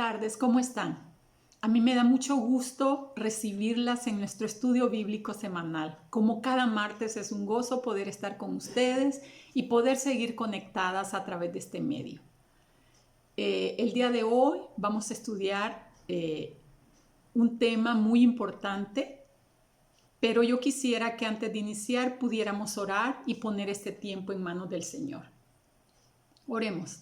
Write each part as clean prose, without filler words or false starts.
tardes, ¿cómo están? A mí me da mucho gusto recibirlas en nuestro estudio bíblico semanal. Como cada martes es un gozo poder estar con ustedes y poder seguir conectadas a través de este medio. El día de hoy vamos a estudiar un tema muy importante, pero yo quisiera que antes de iniciar pudiéramos orar y poner este tiempo en manos del Señor. Oremos.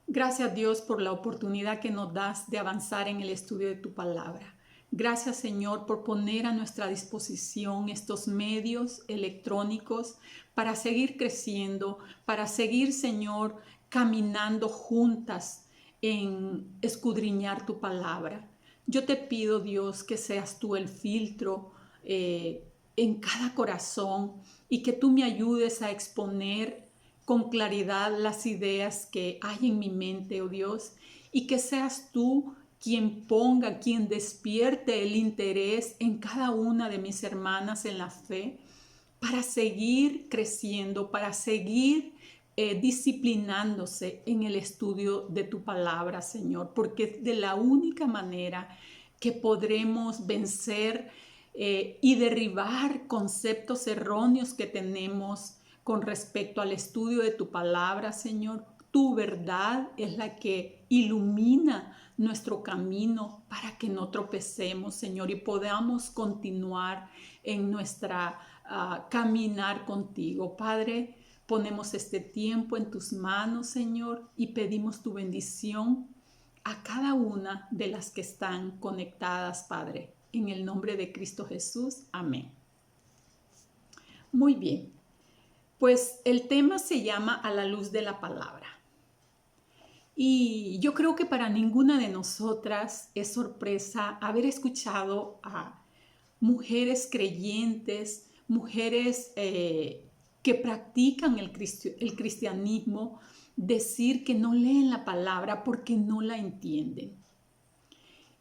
Gracias Dios por la oportunidad que nos das de avanzar en el estudio de tu palabra. Gracias Señor por poner a nuestra disposición estos medios electrónicos para seguir creciendo, para seguir Señor caminando juntas en escudriñar tu palabra. Yo te pido Dios que seas tú el filtro en cada corazón y que tú me ayudes a exponer con claridad las ideas que hay en mi mente, oh Dios, y que seas tú quien despierte el interés en cada una de mis hermanas en la fe para seguir creciendo, para seguir disciplinándose en el estudio de tu palabra, Señor, porque es de la única manera que podremos vencer y derribar conceptos erróneos que tenemos con respecto al estudio de tu palabra, Señor. Tu verdad es la que ilumina nuestro camino para que no tropecemos, Señor, y podamos continuar en nuestra caminar contigo. Padre, ponemos este tiempo en tus manos, Señor, y pedimos tu bendición a cada una de las que están conectadas, Padre. En el nombre de Cristo Jesús. Amén. Muy bien. Pues el tema se llama A la luz de la palabra. Y yo creo que para ninguna de nosotras es sorpresa haber escuchado a mujeres creyentes, mujeres que practican el cristianismo, decir que no leen la palabra porque no la entienden.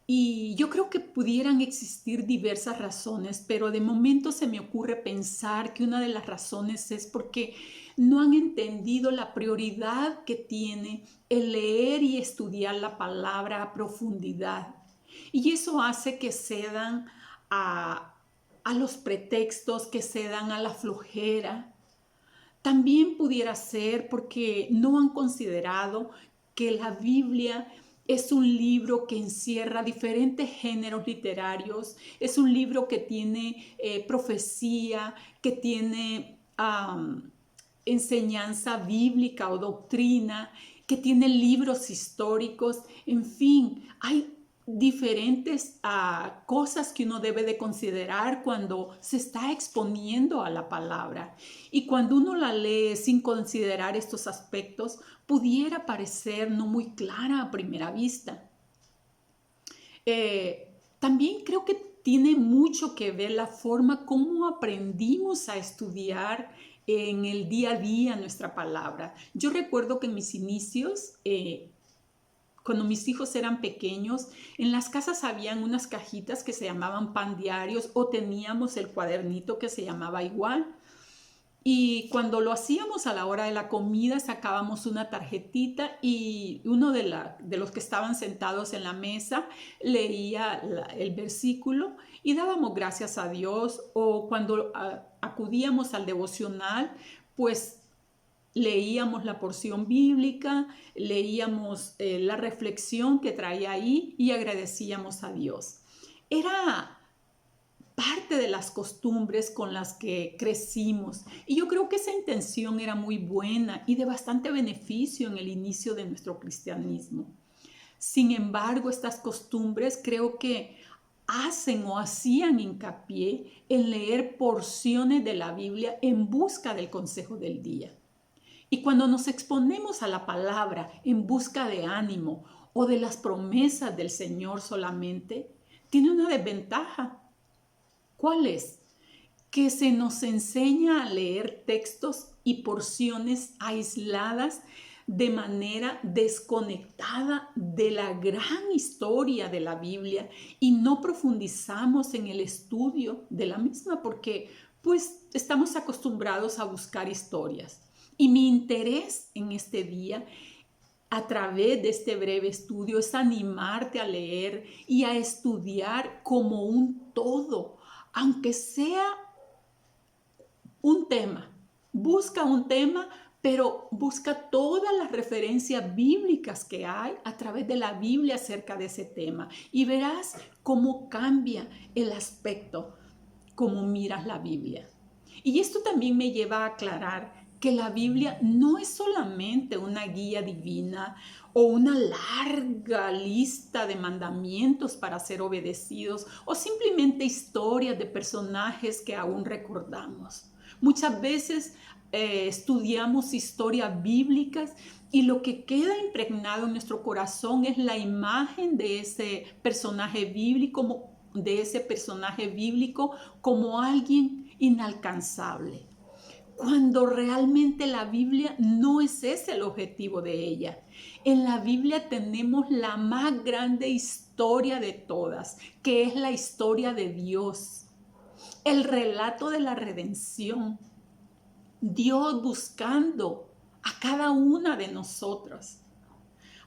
Y yo creo que pudieran existir diversas razones, pero de momento se me ocurre pensar que una de las razones es porque no han entendido la prioridad que tiene el leer y estudiar la palabra a profundidad. Y eso hace que cedan a los pretextos, que cedan a la flojera. También pudiera ser porque no han considerado que la Biblia es un libro que encierra diferentes géneros literarios, es un libro que tiene profecía, que tiene enseñanza bíblica o doctrina, que tiene libros históricos, en fin, hay diferentes cosas que uno debe de considerar cuando se está exponiendo a la palabra. Y cuando uno la lee sin considerar estos aspectos, pudiera parecer no muy clara a primera vista. También creo que tiene mucho que ver la forma como aprendimos a estudiar en el día a día nuestra palabra. Yo recuerdo que en mis inicios, cuando mis hijos eran pequeños, en las casas habían unas cajitas que se llamaban pan diarios o teníamos el cuadernito que se llamaba igual. Y cuando lo hacíamos a la hora de la comida, sacábamos una tarjetita y uno de los que estaban sentados en la mesa leía el versículo y dábamos gracias a Dios. O cuando acudíamos al devocional, pues leíamos la porción bíblica, leíamos la reflexión que traía ahí y agradecíamos a Dios. Era parte de las costumbres con las que crecimos. Y yo creo que esa intención era muy buena y de bastante beneficio en el inicio de nuestro cristianismo. Sin embargo, estas costumbres creo que hacen o hacían hincapié en leer porciones de la Biblia en busca del consejo del día. Y cuando nos exponemos a la palabra en busca de ánimo o de las promesas del Señor solamente, tiene una desventaja. ¿Cuál es? Que se nos enseña a leer textos y porciones aisladas de manera desconectada de la gran historia de la Biblia y no profundizamos en el estudio de la misma porque pues estamos acostumbrados a buscar historias. Y mi interés en este día a través de este breve estudio es animarte a leer y a estudiar como un todo, aunque sea un tema. Busca un tema, pero busca todas las referencias bíblicas que hay a través de la Biblia acerca de ese tema y verás cómo cambia el aspecto, cómo miras la Biblia. Y esto también me lleva a aclarar que la Biblia no es solamente una guía divina o una larga lista de mandamientos para ser obedecidos o simplemente historias de personajes que aún recordamos. Muchas veces estudiamos historias bíblicas y lo que queda impregnado en nuestro corazón es la imagen de ese personaje bíblico como alguien inalcanzable, cuando realmente la Biblia no es ese el objetivo de ella. En la Biblia tenemos la más grande historia de todas, que es la historia de Dios, el relato de la redención, Dios buscando a cada una de nosotras.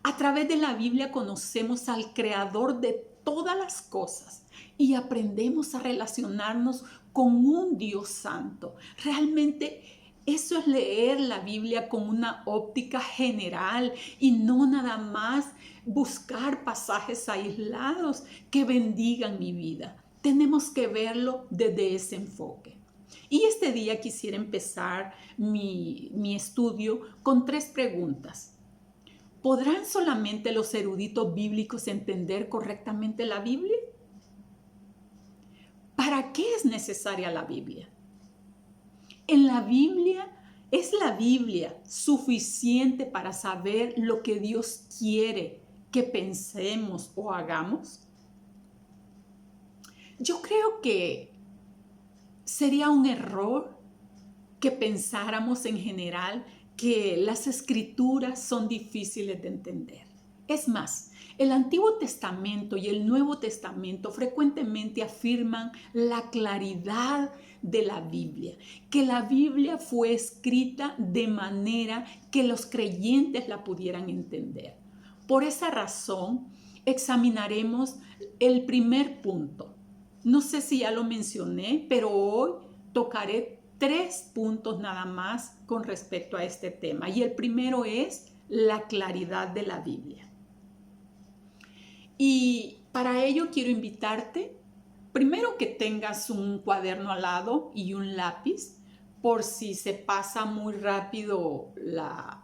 A través de la Biblia conocemos al Creador de todas las cosas y aprendemos a relacionarnos con un Dios santo. Realmente eso es leer la Biblia con una óptica general y no nada más buscar pasajes aislados que bendigan mi vida. Tenemos que verlo desde ese enfoque. Y este día quisiera empezar mi estudio con 3 preguntas. ¿Podrán solamente los eruditos bíblicos entender correctamente la Biblia? ¿Para qué es necesaria la Biblia? ¿Es la Biblia suficiente para saber lo que Dios quiere que pensemos o hagamos? Yo creo que sería un error que pensáramos en general que las escrituras son difíciles de entender. Es más, el Antiguo Testamento y el Nuevo Testamento frecuentemente afirman la claridad de la Biblia, que la Biblia fue escrita de manera que los creyentes la pudieran entender. Por esa razón, examinaremos el primer punto. No sé si ya lo mencioné, pero hoy tocaré 3 puntos nada más con respecto a este tema. Y el primero es la claridad de la Biblia. Y para ello quiero invitarte, primero que tengas un cuaderno al lado y un lápiz, por si se pasa muy rápido la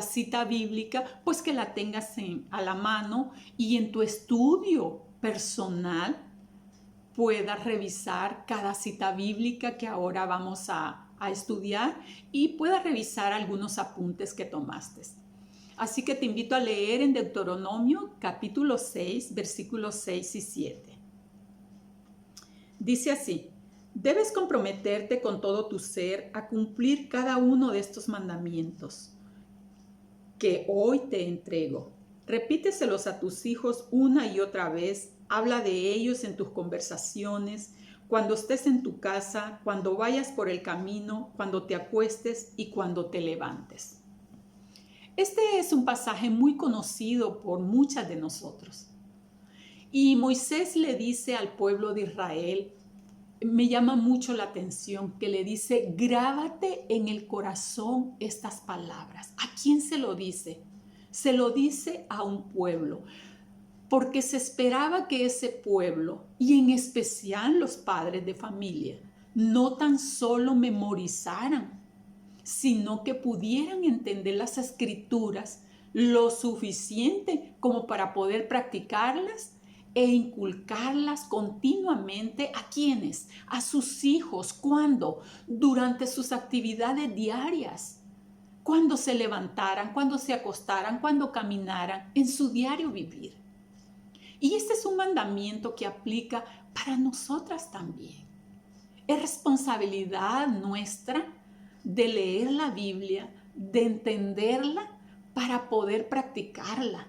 cita bíblica, pues que la tengas a la mano y en tu estudio personal puedas revisar cada cita bíblica que ahora vamos a estudiar y puedas revisar algunos apuntes que tomaste. Así que te invito a leer en Deuteronomio capítulo 6, versículos 6 y 7. Dice así: debes comprometerte con todo tu ser a cumplir cada uno de estos mandamientos que hoy te entrego. Repíteselos a tus hijos una y otra vez. Habla de ellos en tus conversaciones, cuando estés en tu casa, cuando vayas por el camino, cuando te acuestes y cuando te levantes. Este es un pasaje muy conocido por muchas de nosotros. Y Moisés le dice al pueblo de Israel, me llama mucho la atención, que le dice, grábate en el corazón estas palabras. ¿A quién se lo dice? Se lo dice a un pueblo, porque se esperaba que ese pueblo, y en especial los padres de familia, no tan solo memorizaran, sino que pudieran entender las escrituras lo suficiente como para poder practicarlas e inculcarlas continuamente. ¿A quiénes? A sus hijos. ¿Cuándo? Durante sus actividades diarias. Cuando se levantaran, cuando se acostaran, cuando caminaran, en su diario vivir. Y este es un mandamiento que aplica para nosotras también. Es responsabilidad nuestra de leer la Biblia, de entenderla para poder practicarla.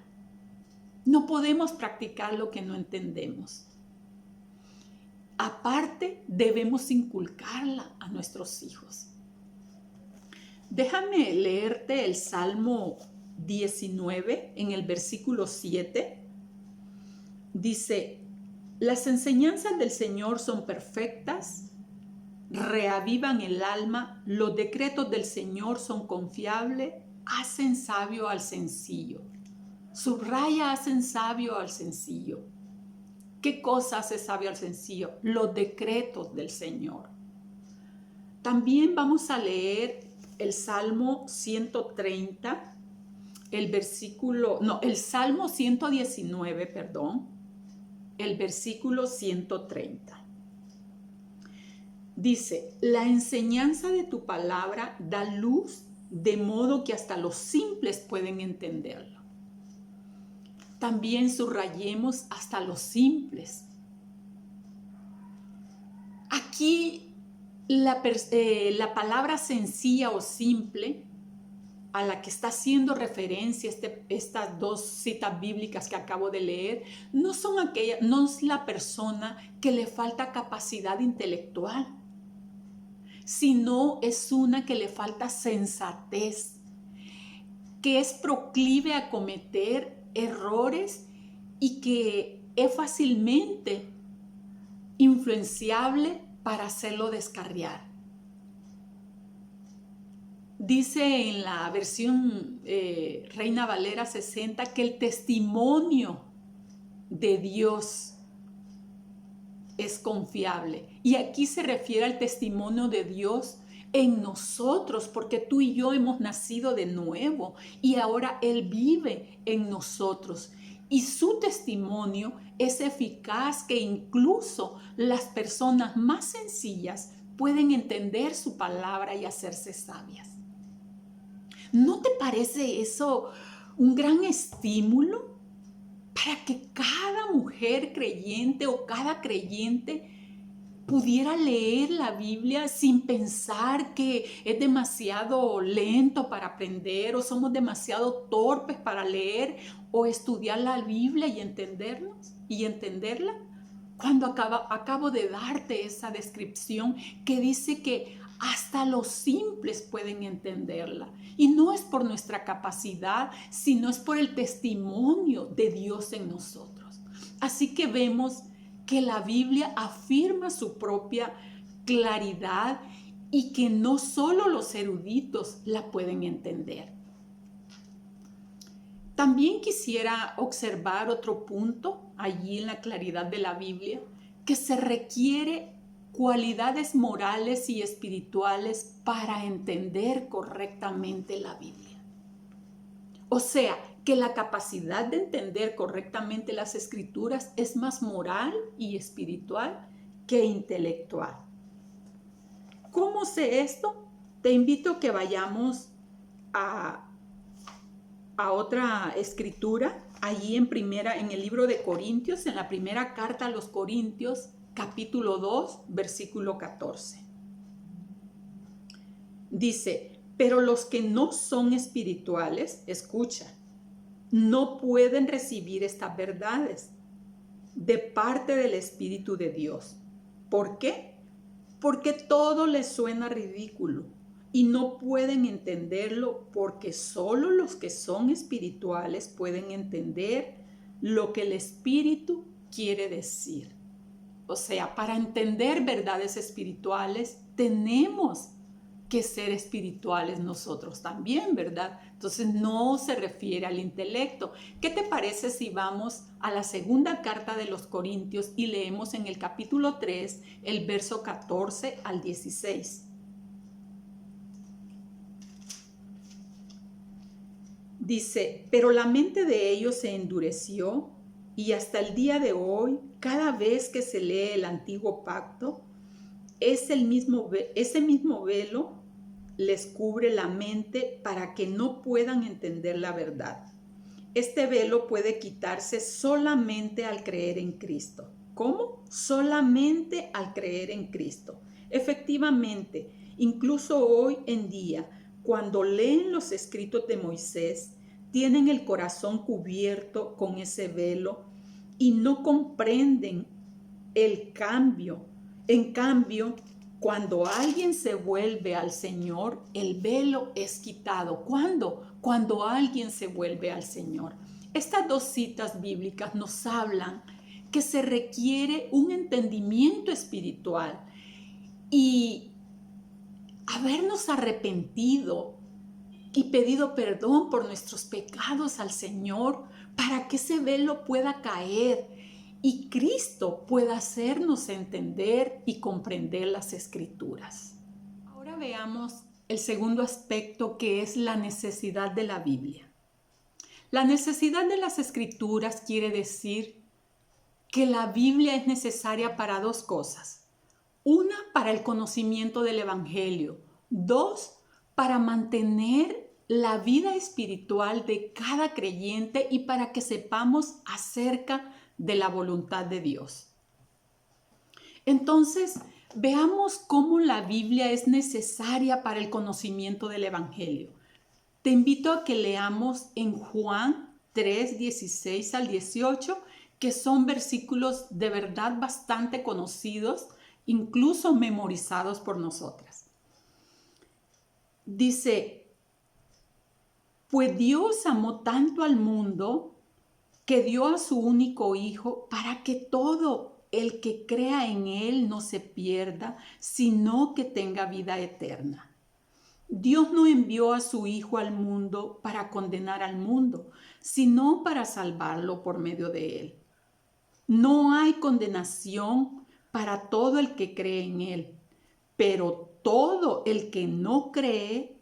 No podemos practicar lo que no entendemos. Aparte, debemos inculcarla a nuestros hijos. Déjame leerte el Salmo 19, en el versículo 7, dice: las enseñanzas del Señor son perfectas, reavivan el alma, los decretos del Señor son confiables, hacen sabio al sencillo. Subraya, hacen sabio al sencillo. ¿Qué cosa hace sabio al sencillo? Los decretos del Señor. También vamos a leer el Salmo 130, el Salmo 119, perdón, el versículo 130. Dice: la enseñanza de tu palabra da luz, de modo que hasta los simples pueden entenderlo. También subrayemos hasta los simples. Aquí la palabra sencilla o simple a la que está haciendo referencia estas dos citas bíblicas que acabo de leer, no es la persona que le falta capacidad intelectual, sino es una que le falta sensatez, que es proclive a cometer errores y que es fácilmente influenciable para hacerlo descarriar. Dice en la versión Reina Valera 60 que el testimonio de Dios es confiable. Y aquí se refiere al testimonio de Dios en nosotros, porque tú y yo hemos nacido de nuevo y ahora Él vive en nosotros. Y su testimonio es eficaz, que incluso las personas más sencillas pueden entender su palabra y hacerse sabias. ¿No te parece eso un gran estímulo para que cada mujer creyente o cada creyente pudiera leer la Biblia sin pensar que es demasiado lento para aprender o somos demasiado torpes para leer o estudiar la Biblia y entenderla? Cuando acabo de darte esa descripción que dice que hasta los simples pueden entenderla. Y no es por nuestra capacidad, sino es por el testimonio de Dios en nosotros. Así que vemos que la Biblia afirma su propia claridad y que no solo los eruditos la pueden entender. También quisiera observar otro punto allí en la claridad de la Biblia, que se requiere cualidades morales y espirituales para entender correctamente la Biblia. O sea, que la capacidad de entender correctamente las Escrituras es más moral y espiritual que intelectual. ¿Cómo sé esto? Te invito a que vayamos a otra escritura, allí en el libro de Corintios, en la primera carta a los Corintios, capítulo 2, versículo 14. Dice: pero los que no son espirituales, escucha, no pueden recibir estas verdades de parte del Espíritu de Dios. ¿Por qué? Porque todo les suena ridículo y no pueden entenderlo, porque solo los que son espirituales pueden entender lo que el Espíritu quiere decir. O sea, para entender verdades espirituales tenemos que ser espirituales nosotros también, ¿verdad? Entonces no se refiere al intelecto. ¿Qué te parece si vamos a la segunda carta de los Corintios y leemos en el capítulo 3, el verso 14 al 16? Dice: pero la mente de ellos se endureció y hasta el día de hoy, cada vez que se lee el antiguo pacto, ese mismo velo les cubre la mente para que no puedan entender la verdad. Este velo puede quitarse solamente al creer en Cristo. ¿Cómo? Solamente al creer en Cristo. Efectivamente, incluso hoy en día, cuando leen los escritos de Moisés, tienen el corazón cubierto con ese velo y no comprenden el cambio. En cambio, cuando alguien se vuelve al Señor, el velo es quitado. ¿Cuándo? cuando alguien se vuelve al Señor. Estas dos citas bíblicas nos hablan que se requiere un entendimiento espiritual y habernos arrepentido y pedido perdón por nuestros pecados al Señor para que ese velo pueda caer y Cristo pueda hacernos entender y comprender las Escrituras. Ahora veamos el segundo aspecto, que es la necesidad de la Biblia. La necesidad de las Escrituras quiere decir que la Biblia es necesaria para dos cosas. Una, para el conocimiento del Evangelio. Dos, para mantener la vida espiritual de cada creyente y para que sepamos acerca de la voluntad de Dios. Entonces, veamos cómo la Biblia es necesaria para el conocimiento del Evangelio. Te invito a que leamos en Juan 3, 16 al 18, que son versículos de verdad bastante conocidos, incluso memorizados por nosotras. Dice, pues Dios amó tanto al mundo que dio a su único Hijo para que todo el que crea en Él no se pierda, sino que tenga vida eterna. Dios no envió a su Hijo al mundo para condenar al mundo, sino para salvarlo por medio de Él. No hay condenación para todo el que cree en Él, pero todo el que no cree,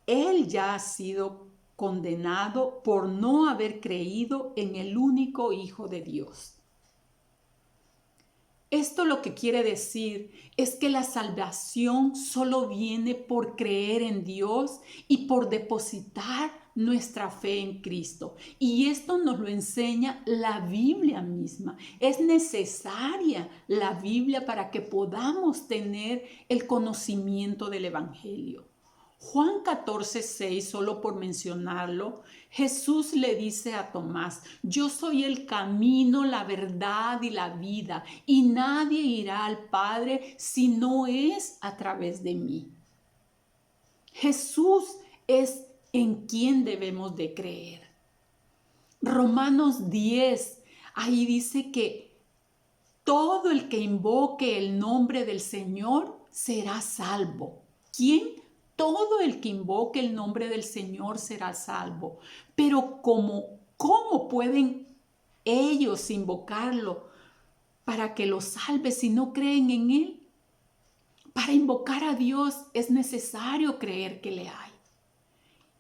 Él ya ha sido condenado por no haber creído en el único Hijo de Dios. Esto lo que quiere decir es que la salvación solo viene por creer en Dios y por depositar nuestra fe en Cristo. Y esto nos lo enseña la Biblia misma. Es necesaria la Biblia para que podamos tener el conocimiento del Evangelio. Juan 14, 6, solo por mencionarlo, Jesús le dice a Tomás, yo soy el camino, la verdad y la vida, y nadie irá al Padre si no es a través de mí. Jesús es en quien debemos de creer. Romanos 10, ahí dice que todo el que invoque el nombre del Señor será salvo. ¿Quién? Todo el que invoque el nombre del Señor será salvo. Pero ¿cómo pueden ellos invocarlo para que los salve si no creen en Él? Para invocar a Dios es necesario creer que le hay.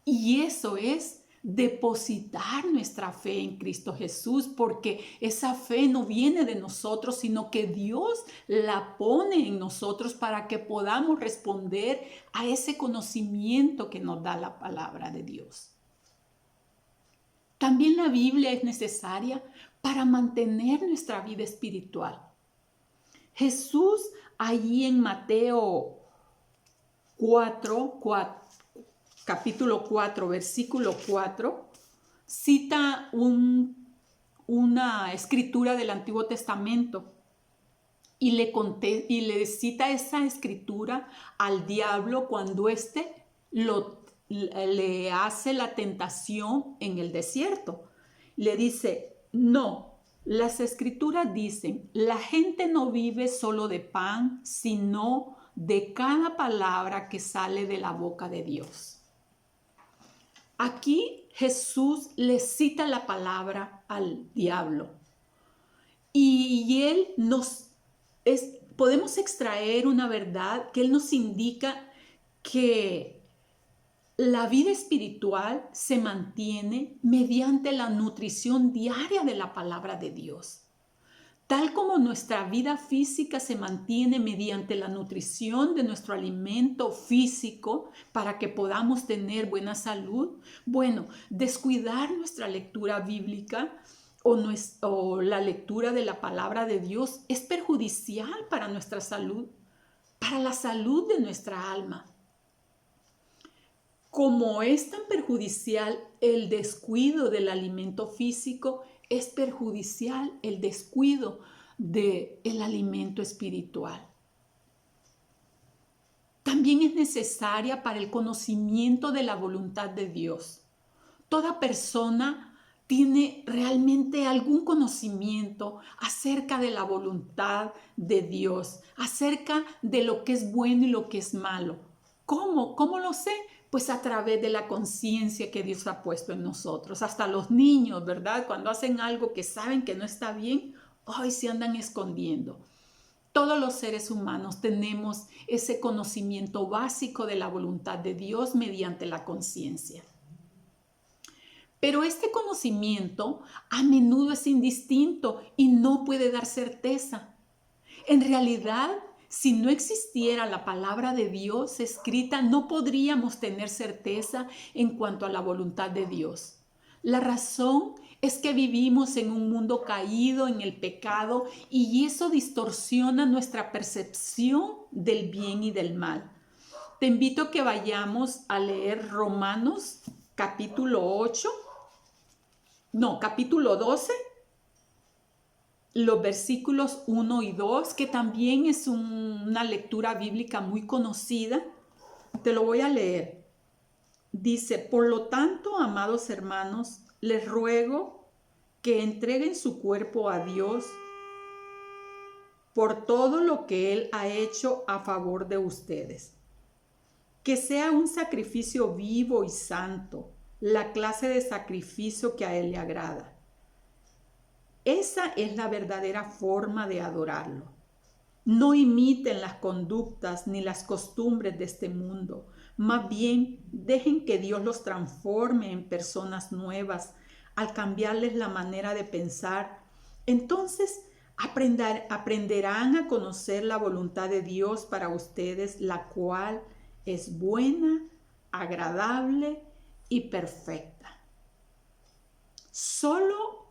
Y eso es depositar nuestra fe en Cristo Jesús, porque esa fe no viene de nosotros, sino que Dios la pone en nosotros para que podamos responder a ese conocimiento que nos da la palabra de Dios. También la Biblia es necesaria para mantener nuestra vida espiritual. Jesús allí en Mateo 4, capítulo 4, versículo 4, cita una escritura del Antiguo Testamento y le cita esa escritura al diablo cuando éste le hace la tentación en el desierto. Le dice, no, las escrituras dicen, la gente no vive solo de pan, sino de cada palabra que sale de la boca de Dios. Aquí Jesús le cita la palabra al diablo y él podemos extraer una verdad que él nos indica que la vida espiritual se mantiene mediante la nutrición diaria de la palabra de Dios. Tal como nuestra vida física se mantiene mediante la nutrición de nuestro alimento físico para que podamos tener buena salud, bueno, descuidar nuestra lectura bíblica o la lectura de la palabra de Dios es perjudicial para nuestra salud, para la salud de nuestra alma. Como es tan perjudicial el descuido del alimento físico, es perjudicial el descuido del alimento espiritual. También es necesaria para el conocimiento de la voluntad de Dios. Toda persona tiene realmente algún conocimiento acerca de la voluntad de Dios, acerca de lo que es bueno y lo que es malo. ¿Cómo? ¿Cómo lo sé? Pues a través de la conciencia que Dios ha puesto en nosotros. Hasta los niños, ¿verdad? Cuando hacen algo que saben que no está bien, hoy se andan escondiendo. Todos los seres humanos tenemos ese conocimiento básico de la voluntad de Dios mediante la conciencia. Pero este conocimiento a menudo es indistinto y no puede dar certeza. En realidad, si no existiera la palabra de Dios escrita, no podríamos tener certeza en cuanto a la voluntad de Dios. La razón es que vivimos en un mundo caído en el pecado y eso distorsiona nuestra percepción del bien y del mal. Te invito a que vayamos a leer Romanos capítulo 12, los versículos 1 y 2, que también es una lectura bíblica muy conocida. Te lo voy a leer. Dice, por lo tanto, amados hermanos, les ruego que entreguen su cuerpo a Dios por todo lo que Él ha hecho a favor de ustedes. Que sea un sacrificio vivo y santo, la clase de sacrificio que a Él le agrada. Esa es la verdadera forma de adorarlo. No imiten las conductas ni las costumbres de este mundo. Más bien, dejen que Dios los transforme en personas nuevas al cambiarles la manera de pensar. Entonces, aprenderán a conocer la voluntad de Dios para ustedes, la cual es buena, agradable y perfecta. Solo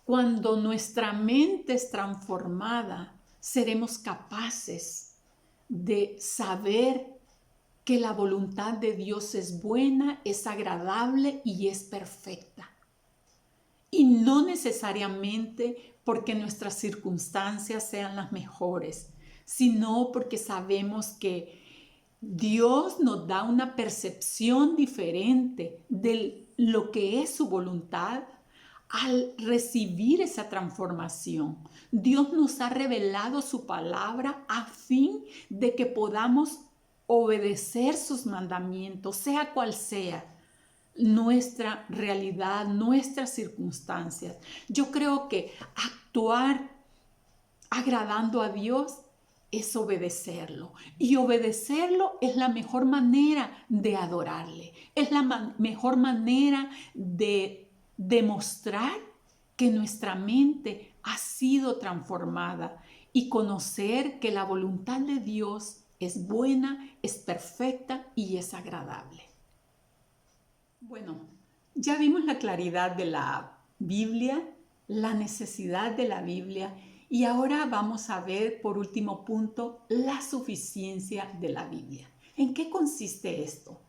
cuando nuestra mente es transformada, seremos capaces de saber que la voluntad de Dios es buena, es agradable y es perfecta. Y no necesariamente porque nuestras circunstancias sean las mejores, sino porque sabemos que Dios nos da una percepción diferente de lo que es su voluntad al recibir esa transformación. Dios nos ha revelado su palabra a fin de que podamos obedecer sus mandamientos, sea cual sea nuestra realidad, nuestras circunstancias. Yo creo que actuar agradando a Dios es obedecerlo. Y obedecerlo es la mejor manera de adorarle. Es la mejor manera de demostrar que nuestra mente ha sido transformada y conocer que la voluntad de Dios es buena, es perfecta y es agradable. Bueno, ya vimos la claridad de la Biblia, la necesidad de la Biblia y ahora vamos a ver por último punto la suficiencia de la Biblia. ¿En qué consiste esto?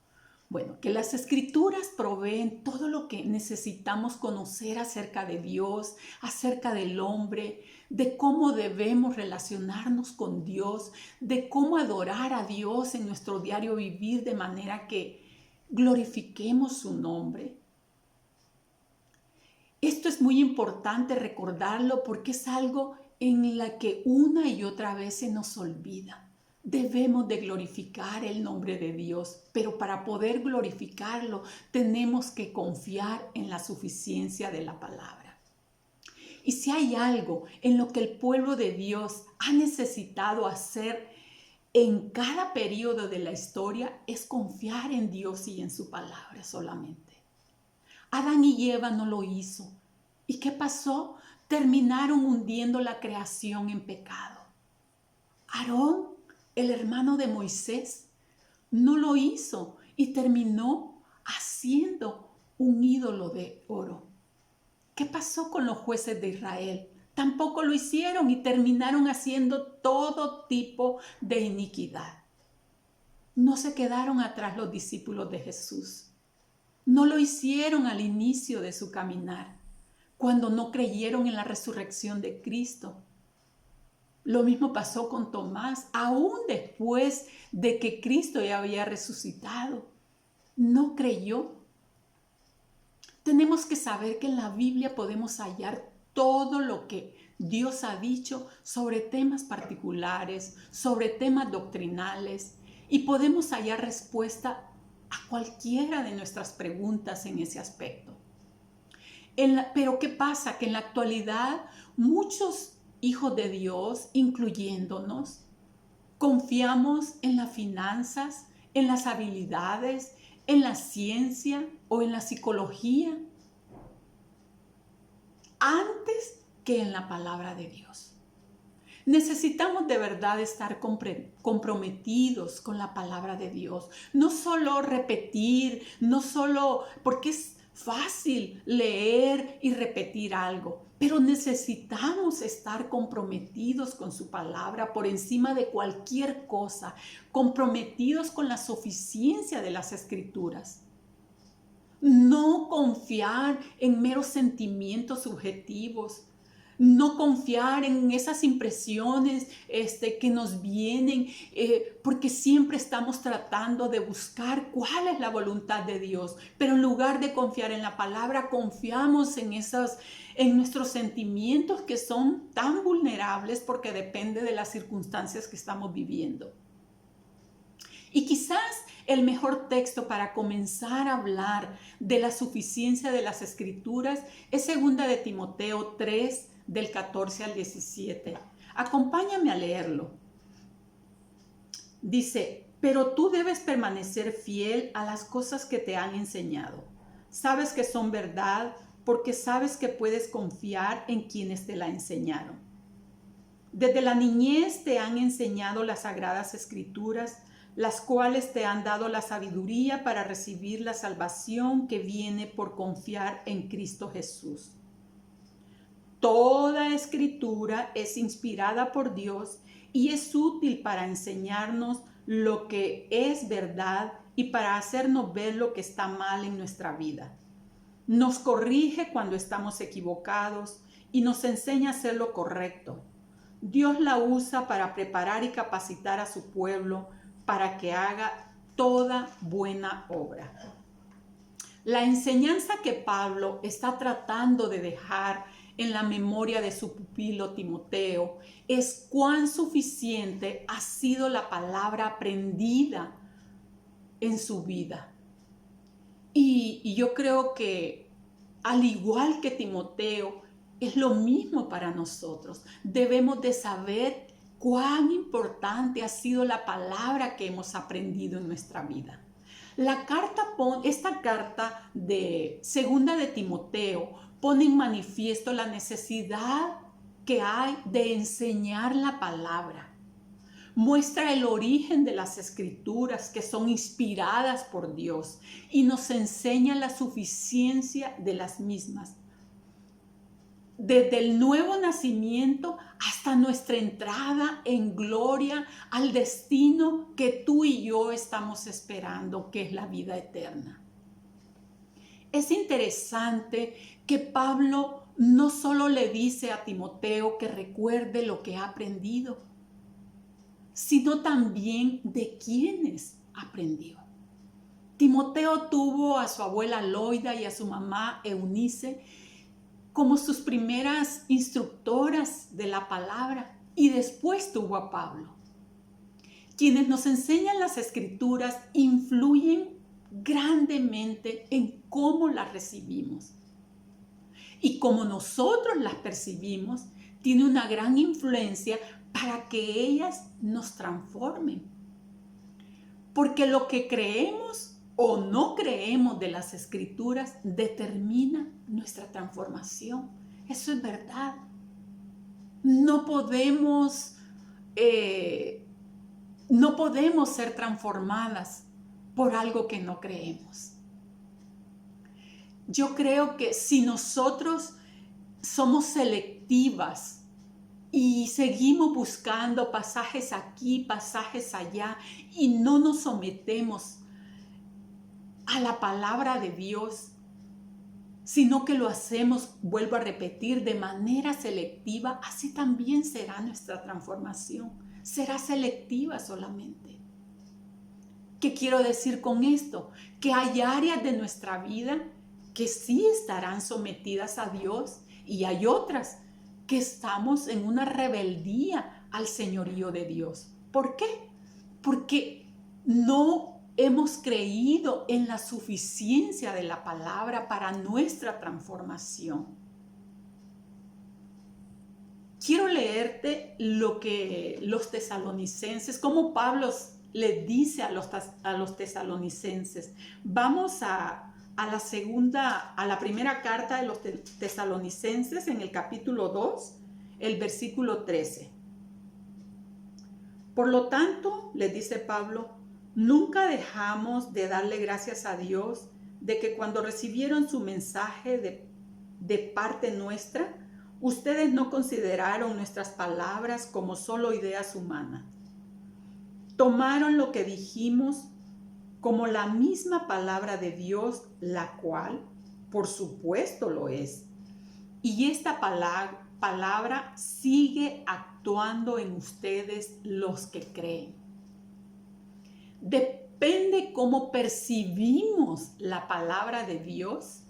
Bueno, que las escrituras proveen todo lo que necesitamos conocer acerca de Dios, acerca del hombre, de cómo debemos relacionarnos con Dios, de cómo adorar a Dios en nuestro diario vivir de manera que glorifiquemos su nombre. Esto es muy importante recordarlo porque es algo en la que una y otra vez se nos olvida. Debemos de glorificar el nombre de Dios, pero para poder glorificarlo tenemos que confiar en la suficiencia de la palabra. Y si hay algo en lo que el pueblo de Dios ha necesitado hacer en cada periodo de la historia, es confiar en Dios y en su palabra solamente. Adán y Eva no lo hizo. ¿Y qué pasó? Terminaron hundiendo la creación en pecado. Aarón, el hermano de Moisés, no lo hizo y terminó haciendo un ídolo de oro. ¿Qué pasó con los jueces de Israel? Tampoco lo hicieron y terminaron haciendo todo tipo de iniquidad. No se quedaron atrás los discípulos de Jesús. No lo hicieron al inicio de su caminar, cuando no creyeron en la resurrección de Cristo. Lo mismo pasó con Tomás, aún después de que Cristo ya había resucitado. No creyó. Tenemos que saber que en la Biblia podemos hallar todo lo que Dios ha dicho sobre temas particulares, sobre temas doctrinales, y podemos hallar respuesta a cualquiera de nuestras preguntas en ese aspecto. Pero ¿qué pasa? Que en la actualidad muchos hijos de Dios, incluyéndonos, confiamos en las finanzas, en las habilidades, en la ciencia o en la psicología, antes que en la palabra de Dios. Necesitamos de verdad estar comprometidos con la palabra de Dios. No solo repetir, no solo porque es fácil leer y repetir algo, pero necesitamos estar comprometidos con su palabra por encima de cualquier cosa, comprometidos con la suficiencia de las Escrituras. No confiar en meros sentimientos subjetivos, no confiar en esas impresiones que nos vienen, porque siempre estamos tratando de buscar cuál es la voluntad de Dios. Pero en lugar de confiar en la palabra, confiamos en nuestros sentimientos que son tan vulnerables porque depende de las circunstancias que estamos viviendo. Y quizás el mejor texto para comenzar a hablar de la suficiencia de las Escrituras es 2 de Timoteo 3, del 14 al 17. Acompáñame a leerlo. Dice, pero tú debes permanecer fiel a las cosas que te han enseñado. Sabes que son verdad porque sabes que puedes confiar en quienes te la enseñaron. Desde la niñez te han enseñado las sagradas Escrituras, las cuales te han dado la sabiduría para recibir la salvación que viene por confiar en Cristo Jesús. Toda escritura es inspirada por Dios y es útil para enseñarnos lo que es verdad y para hacernos ver lo que está mal en nuestra vida. Nos corrige cuando estamos equivocados y nos enseña a hacer lo correcto. Dios la usa para preparar y capacitar a su pueblo para que haga toda buena obra. La enseñanza que Pablo está tratando de dejar en la memoria de su pupilo Timoteo es cuán suficiente ha sido la palabra aprendida en su vida. Y yo creo que al igual que Timoteo, es lo mismo para nosotros. Debemos de saber cuán importante ha sido la palabra que hemos aprendido en nuestra vida. Esta carta de 2 de Timoteo pone en manifiesto la necesidad que hay de enseñar la palabra. Muestra el origen de las Escrituras que son inspiradas por Dios y nos enseña la suficiencia de las mismas. Desde el nuevo nacimiento hasta nuestra entrada en gloria al destino que tú y yo estamos esperando, que es la vida eterna. Es interesante que Pablo no solo le dice a Timoteo que recuerde lo que ha aprendido, sino también de quiénes aprendió. Timoteo tuvo a su abuela Loida y a su mamá Eunice como sus primeras instructoras de la palabra, y después tuvo a Pablo. Quienes nos enseñan las Escrituras influyen grandemente en cómo las recibimos. Y como nosotros las percibimos, tiene una gran influencia para que ellas nos transformen. Porque lo que creemos o no creemos de las Escrituras determina nuestra transformación. Eso es verdad. No podemos ser transformadas por algo que no creemos. Yo creo que si nosotros somos selectivas y seguimos buscando pasajes aquí, pasajes allá, y no nos sometemos a la palabra de Dios, sino que lo hacemos, vuelvo a repetir, de manera selectiva, así también será nuestra transformación. Será selectiva solamente. ¿Qué quiero decir con esto? Que hay áreas de nuestra vida que sí estarán sometidas a Dios y hay otras que estamos en una rebeldía al señorío de Dios. ¿Por qué? Porque no hemos creído en la suficiencia de la palabra para nuestra transformación. Quiero leerte lo que los tesalonicenses, como Pablo le dice a los tesalonicenses. Vamos a la primera carta de los tesalonicenses en el capítulo 2, el versículo 13. Por lo tanto, les dice Pablo, nunca dejamos de darle gracias a Dios de que cuando recibieron su mensaje de parte nuestra, ustedes no consideraron nuestras palabras como solo ideas humanas. Tomaron lo que dijimos como la misma palabra de Dios, la cual, por supuesto, lo es. Y esta palabra sigue actuando en ustedes los que creen. Depende cómo percibimos la palabra de Dios.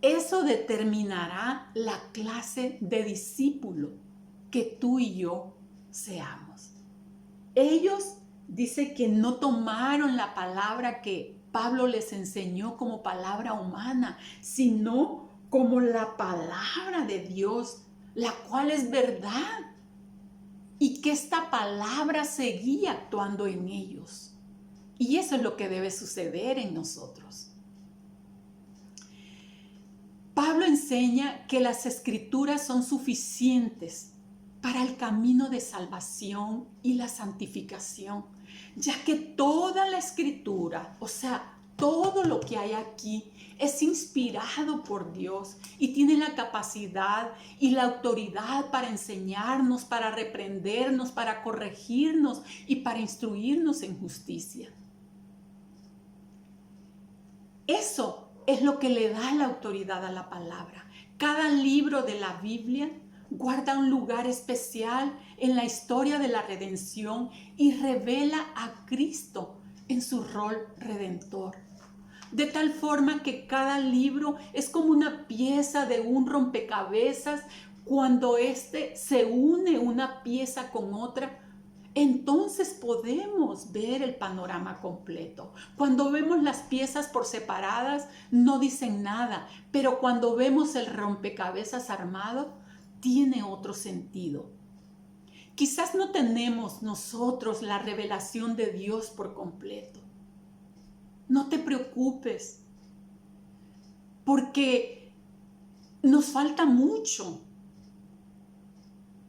Eso determinará la clase de discípulo que tú y yo seamos. Ellos dice que no tomaron la palabra que Pablo les enseñó como palabra humana, sino como la palabra de Dios, la cual es verdad. Y que esta palabra seguía actuando en ellos. Y eso es lo que debe suceder en nosotros. Pablo enseña que las escrituras son suficientes para el camino de salvación y la santificación, ya que toda la escritura, o sea, todo lo que hay aquí es inspirado por Dios y tiene la capacidad y la autoridad para enseñarnos, para reprendernos, para corregirnos y para instruirnos en justicia. Eso es lo que le da la autoridad a la palabra. Cada libro de la Biblia guarda un lugar especial en la historia de la redención y revela a Cristo en su rol redentor. De tal forma que cada libro es como una pieza de un rompecabezas. Cuando se une una pieza con otra, entonces podemos ver el panorama completo. Cuando vemos las piezas por separadas, no dicen nada, pero cuando vemos el rompecabezas armado, tiene otro sentido. Quizás no tenemos nosotros la revelación de Dios por completo. No te preocupes, porque nos falta mucho.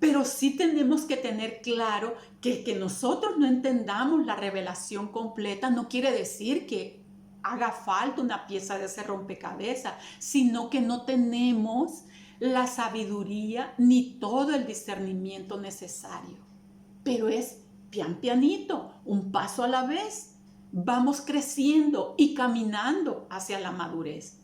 Pero sí tenemos que tener claro que nosotros no entendamos la revelación completa no quiere decir que haga falta una pieza de ese rompecabezas, sino que no tenemos la sabiduría ni todo el discernimiento necesario. Pero es pian pianito, un paso a la vez. Vamos creciendo y caminando hacia la madurez.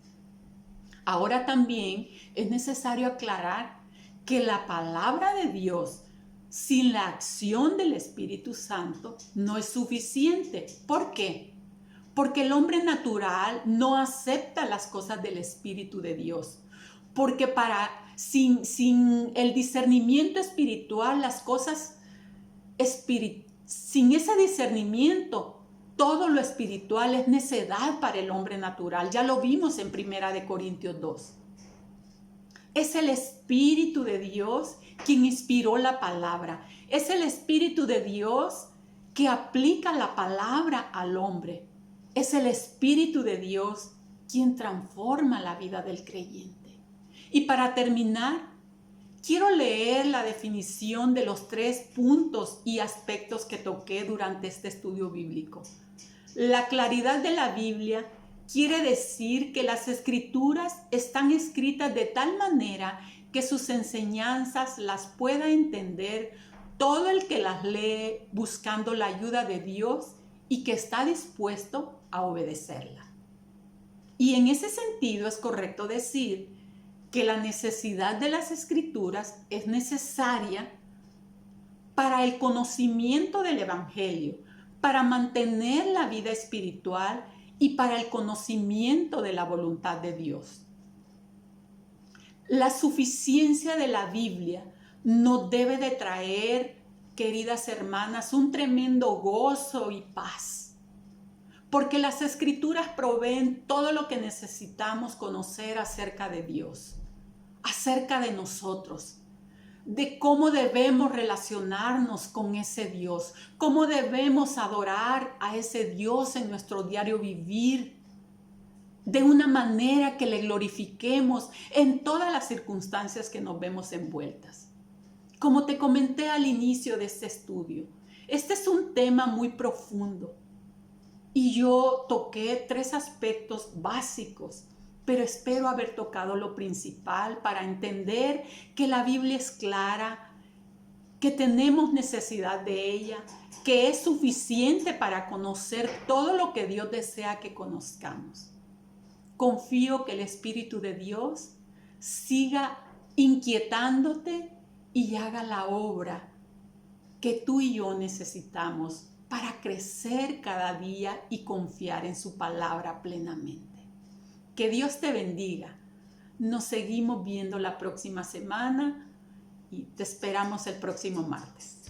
Ahora también es necesario aclarar que la palabra de Dios sin la acción del Espíritu Santo no es suficiente. ¿Por qué? Porque el hombre natural no acepta las cosas del Espíritu de Dios. Porque sin el discernimiento espiritual, las cosas sin ese discernimiento, todo lo espiritual es necedad para el hombre natural. Ya lo vimos en 1 Corintios 2. Es el Espíritu de Dios quien inspiró la palabra. Es el Espíritu de Dios que aplica la palabra al hombre. Es el Espíritu de Dios quien transforma la vida del creyente. Y para terminar, quiero leer la definición de los 3 puntos y aspectos que toqué durante este estudio bíblico. La claridad de la Biblia quiere decir que las escrituras están escritas de tal manera que sus enseñanzas las pueda entender todo el que las lee buscando la ayuda de Dios y que está dispuesto a obedecerla. Y en ese sentido es correcto decir que la necesidad de las escrituras es necesaria para el conocimiento del Evangelio, para mantener la vida espiritual y para el conocimiento de la voluntad de Dios. La suficiencia de la Biblia nos debe de traer, queridas hermanas, un tremendo gozo y paz, porque las Escrituras proveen todo lo que necesitamos conocer acerca de Dios, acerca de nosotros, de cómo debemos relacionarnos con ese Dios, cómo debemos adorar a ese Dios en nuestro diario vivir, de una manera que le glorifiquemos en todas las circunstancias que nos vemos envueltas. Como te comenté al inicio de este estudio, este es un tema muy profundo y yo toqué 3 aspectos básicos, pero espero haber tocado lo principal para entender que la Biblia es clara, que tenemos necesidad de ella, que es suficiente para conocer todo lo que Dios desea que conozcamos. Confío que el Espíritu de Dios siga inquietándote y haga la obra que tú y yo necesitamos para crecer cada día y confiar en su palabra plenamente. Que Dios te bendiga. Nos seguimos viendo la próxima semana y te esperamos el próximo martes.